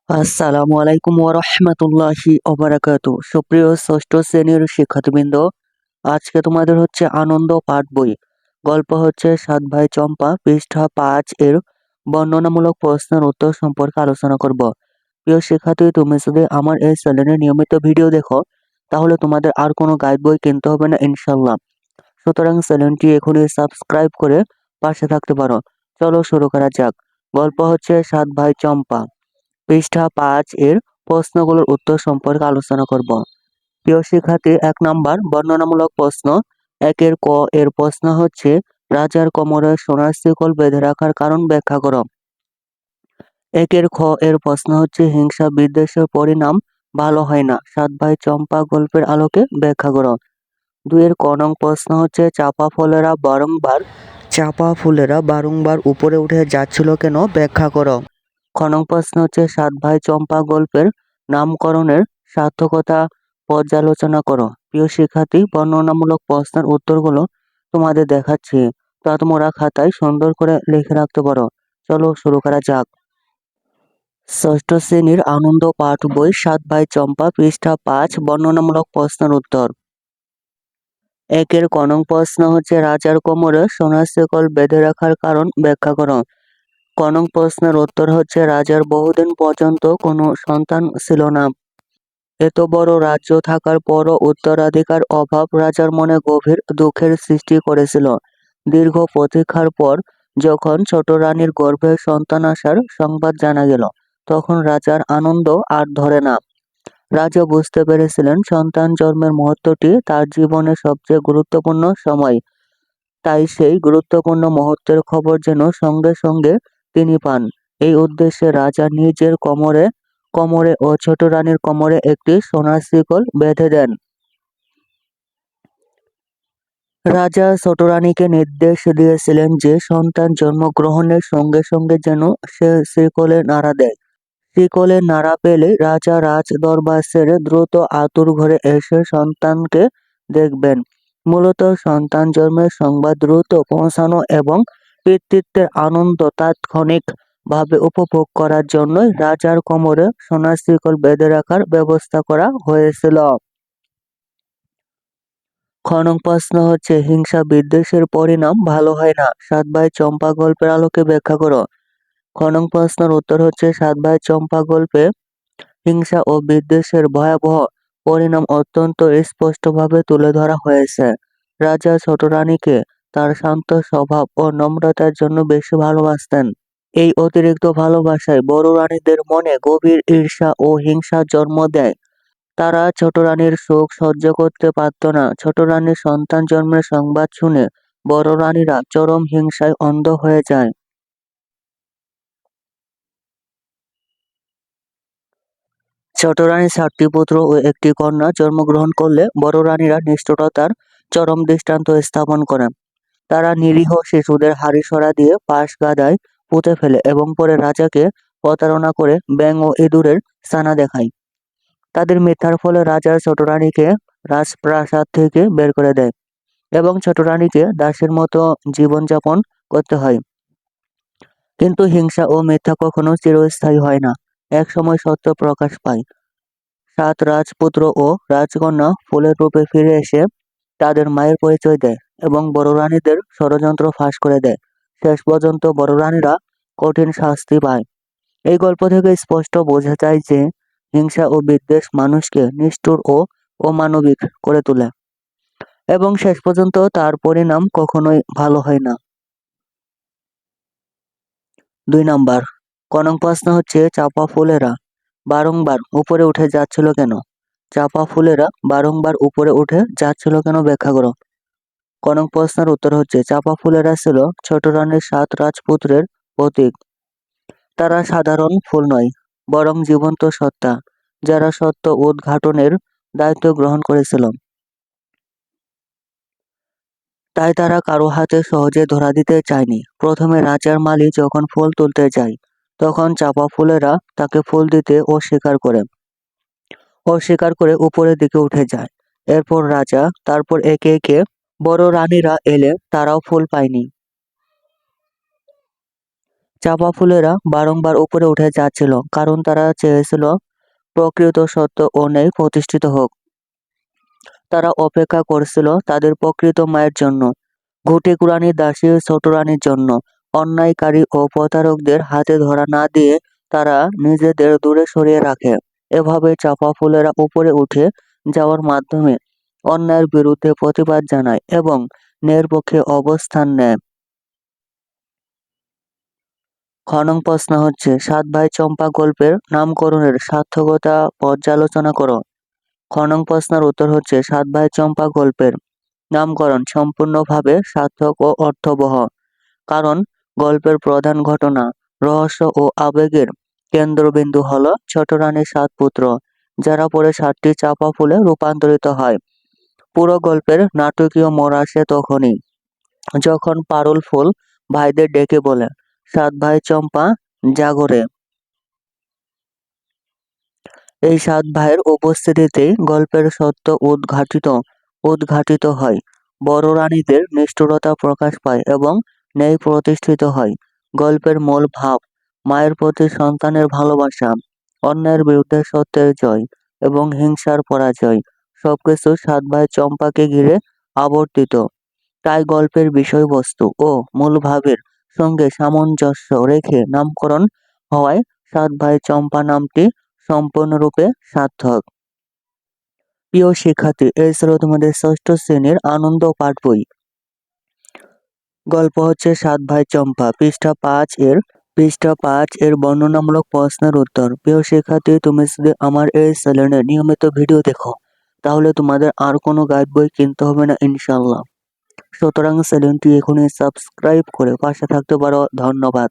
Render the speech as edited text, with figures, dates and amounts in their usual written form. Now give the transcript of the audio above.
আসসালামু আলাইকুম ওয়া রাহমাতুল্লাহি ওয়া বারাকাতুহু। সুপ্রিয় ষষ্ঠ শ্রেণীর শিক্ষার্থীবৃন্দ, আজকে তোমাদের হচ্ছে আনন্দ পাঠ বই। গল্প হচ্ছে সাত ভাই চম্পা, পৃষ্ঠা ৫ এর বর্ণনামূলক প্রশ্নের উত্তর সম্পর্কে আলোচনা করব। প্রিয় শিক্ষার্থী, তুমি যদি আমার এই চ্যানেলে নিয়মিত ভিডিও দেখো, তাহলে তোমাদের আর কোনো গাইড বই কিনতে হবে না ইনশাল্লাহ। সুতরাং চ্যানেলটি এখনই সাবস্ক্রাইব করে পাশে থাকতে পারো। চলো শুরু করা যাক। গল্প হচ্ছে সাত ভাই চম্পা, পৃষ্ঠা ৫ এর প্রশ্নগুলোর উত্তর সম্পর্কে আলোচনা করব। প্রিয় শিক্ষার্থী, ১ নাম্বার বর্ণনামূলক প্রশ্ন। ১ এর ক এর প্রশ্ন হচ্ছে, রাজার কোমরে সোনার শিকল বেঁধে রাখার কারণ ব্যাখ্যা করো। ১ এর খ এর প্রশ্ন হচ্ছে, হিংসা বিদ্বেষের পরিণাম ভালো হয় না, সাত ভাই চম্পা গল্পের আলোকে ব্যাখ্যা করো। ২ এর ক নং প্রশ্ন হচ্ছে, চাপা ফুলেরা বারংবার উপরে উঠে যাচ্ছিল কেন, ব্যাখ্যা করো। খ নং প্রশ্ন হচ্ছে, সাত ভাই চম্পা গল্পের নামকরণের সার্থকতা পর্যালোচনা করো। প্রিয় শিক্ষার্থী, বর্ণনামূলক প্রশ্নের উত্তরগুলো তোমাদের দেখাচ্ছি, তা তোমরা খাতায় সুন্দর করে লিখে রাখতে পারো। চলো শুরু করা যাক। ষষ্ঠ শ্রেণীর আনন্দ পাঠ বই, সাত ভাই চম্পা, পৃষ্ঠা ৫, বর্ণনামূলক প্রশ্নের উত্তর। ১ এর ক নং প্রশ্ন হচ্ছে, রাজার কোমরে সোনার শিকল বেঁধে রাখার কারণ ব্যাখ্যা করো। ক নং প্রশ্নের উত্তর হচ্ছে, রাজার বহুদিন পর্যন্ত কোনো সন্তান ছিল না। এত বড় রাজ্য থাকার পরও উত্তরাধিকার অভাব রাজার মনে গভীর দুঃখের সৃষ্টি করেছিল। দীর্ঘ প্রতীক্ষার পর যখন ছোট রানীর গর্ভে সন্তান আসার সংবাদ জানা গেল, তখন রাজার আনন্দ আর ধরে না। রাজা বুঝতে পেরেছিলেন সন্তান জন্মের মুহূর্তটি তার জীবনের সবচেয়ে গুরুত্বপূর্ণ সময়। তাই সেই গুরুত্বপূর্ণ মুহূর্তের খবর যেন সঙ্গে সঙ্গে তিনি পান। এই উদ্দেশ্যে রাজা নিজের কোমরে ও ছোট রানীর কোমরে একটি সোনার শিকল বেঁধে দেন। রাজা ছোট রানীকে নির্দেশ দিয়েছিলেন যে সন্তান জন্মগ্রহণের সঙ্গে সঙ্গে যেন সে শিকলে নাড়া দেয়। শিকলে নাড়া পেলে রাজা রাজ দরবার ছেড়ে দ্রুত আতুর ঘরে এসে সন্তানকে দেখবেন। মূলত সন্তান জন্মের সংবাদ দ্রুত পৌঁছানো এবং পিতৃত্বের আনন্দ তাৎক্ষণিক ভাবে উপভোগ করার জন্যই রাজার কোমরে সোনার শিকল বেঁধে রাখার ব্যবস্থা করা হয়েছিল। খ নং প্রশ্ন হচ্ছে, হিংসা বিদ্বেষের পরিণাম ভালো হয় না, সাত ভাই চম্পা গল্পের আলোকে ব্যাখ্যা করো। খ নং প্রশ্নের উত্তর হচ্ছে, সাত ভাই চম্পা গল্পে হিংসা ও বিদ্বেষের ভয়াবহ পরিণাম অত্যন্ত স্পষ্টভাবে তুলে ধরা হয়েছে। রাজা ছোট রানীকে তার শান্ত স্বভাব ও নম্রতার জন্য বেশি ভালোবাসতেন। এই অতিরিক্ত ভালোবাসায় বড় রানীদের মনে গভীর ঈর্ষা ও হিংসা জন্ম দেয়। তারা ছোট রানীর শোক সহ্য করতে পারত না। ছোট রানীর সন্তান জন্মের সংবাদ শুনে বড় রানীরা চরম হিংসায় অন্ধ হয়ে যায়। ছোট রানীর 7টি পুত্র ও একটি কন্যা জন্মগ্রহণ করলে বড় রানীরা নিষ্ঠুরতার চরম দৃষ্টান্ত স্থাপন করেন। তারা নিরীহ শিশুদের হাঁড়িসরা দিয়ে পাশ গাদায় পুঁতে ফেলে এবং পরে রাজাকে প্রতারণা করে ব্যাঙ ও ইঁদুরের ছানা দেখায়। তাদের মিথ্যার ফলে রাজার ছোট রানীকে রাজপ্রাসাদ থেকে বের করে দেয় এবং ছোট রানীকে দাসীর মতো জীবনযাপন করতে হয়। কিন্তু হিংসা ও মিথ্যা কখনো চিরস্থায়ী হয় না। এক সময় সত্য প্রকাশ পায়। 7 রাজপুত্র ও রাজকন্যা ফুলের রূপে ফিরে এসে তাদের মায়ের পরিচয় দেয় এবং বড় রানীদের ষড়যন্ত্র ফাঁস করে দেয়। শেষ পর্যন্ত বড় রানীরা কঠিন শাস্তি পায়। এই গল্প থেকে স্পষ্ট বোঝা যায় যে হিংসা ও বিদ্বেষ মানুষকে নিষ্ঠুর ও অমানবিক করে তোলে এবং শেষ পর্যন্ত তার পরিণাম কখনোই ভালো হয় না। 2 নাম্বার ক নং প্রশ্ন হচ্ছে, চাপা ফুলেরা বারংবার উপরে উঠে যাচ্ছিল কেন? চাপা ফুলেরা বারংবার উপরে উঠে যাচ্ছিল কেন, ব্যাখ্যা করো। ক নং প্রশ্নের উত্তর হচ্ছে, চাপা ফুলেরা ছিল ছোট রানীর 7 রাজপুত্রের প্রতীক। তারা সাধারণ ফুল নয়, বরং জীবন্ত সত্তা, যারা সত্য উদ্ঘাটনের দায়িত্ব গ্রহণ করেছিল। তাই তারা কারো হাতে সহজে ধরা দিতে চায়নি। প্রথমে রাজার মালি যখন ফুল তুলতে যায়, তখন চাপা ফুলেরা তাকে ফুল দিতে অস্বীকার করে উপরের দিকে উঠে যায়। এরপর রাজা, তারপর একে একে বড় রানীরা এলে তারাও ফুল পায়নি। চাপা ফুলেরা বারংবার উপরে উঠে যাচ্ছিল, কারণ তারা চেয়েছিল প্রকৃত সত্য ও ন্যায় প্রতিষ্ঠিত হোক। তারা অপেক্ষা করছিল তাদের প্রকৃত মায়ের জন্য, ঘুঁটে কুড়ানি দাসী ছোট রানীর জন্য। অন্যায়কারী ও প্রতারকদের হাতে ধরা না দিয়ে তারা নিজেদের দূরে সরিয়ে রাখে। এভাবে চাপা ফুলেরা উপরে উঠে যাওয়ার মাধ্যমে অন্যায়ের বিরুদ্ধে প্রতিবাদ জানায় এবং ন্যায়ের পক্ষে অবস্থান নেয়। খ নং প্রশ্ন হচ্ছে, সাত ভাই চম্পা গল্পের নামকরণের সার্থকতা পর্যালোচনা করো। খ নং প্রশ্নের উত্তর হচ্ছে, সাত ভাই চম্পা গল্পের নামকরণ সম্পূর্ণভাবে সার্থক ও অর্থবহ, কারণ গল্পের প্রধান ঘটনা, রহস্য ও আবেগের কেন্দ্রবিন্দু হল ছোট রানীর 7 পুত্র, যারা পরে 7টি চাপা ফুলে রূপান্তরিত হয়। পুরো গল্পের নাটকীয় মোড় আসে তখনই, যখন পারুল ফুল ভাইদের ডেকে বলে, 7 ভাই চম্পা জাগরে। এই 7 ভাইয়ের উপস্থিতিতেই গল্পের সত্য উদ্ঘাটিত হয়, বড় রানীদের নিষ্ঠুরতা প্রকাশ পায় এবং ন্যায় প্রতিষ্ঠিত হয়। গল্পের মূল ভাব, মায়ের প্রতি সন্তানের ভালোবাসা, অন্যায়ের বিরুদ্ধে সত্যের জয় এবং হিংসার পরাজয়, সবকিছু 7 ভাই চম্পাকে ঘিরে আবর্তিত। তাই গল্পের বিষয়বস্তু ও মূল ভাবের সঙ্গে সামঞ্জস্য রেখে নামকরণ হওয়ায় 7 ভাই চম্পা নামটি সম্পূর্ণরূপে সার্থক। প্রিয় শিক্ষার্থী, এই ছিল তোমাদের 6ষ্ঠ শ্রেণীর আনন্দ পাঠ বই। গল্প হচ্ছে 7 ভাই চম্পা, পৃষ্ঠা 5 এর বর্ণনামূলক প্রশ্নের উত্তর। প্রিয় শিক্ষার্থী, তুমি যদি আমার এই চ্যানেলে নিয়মিত ভিডিও দেখো, তাহলে তোমাদের আর কোনো গাইড বই কিনতে হবে না ইনশাআল্লাহ। সুতরাং চ্যানেলটি এখনই সাবস্ক্রাইব করে পাশে থাকতে পারো। ধন্যবাদ।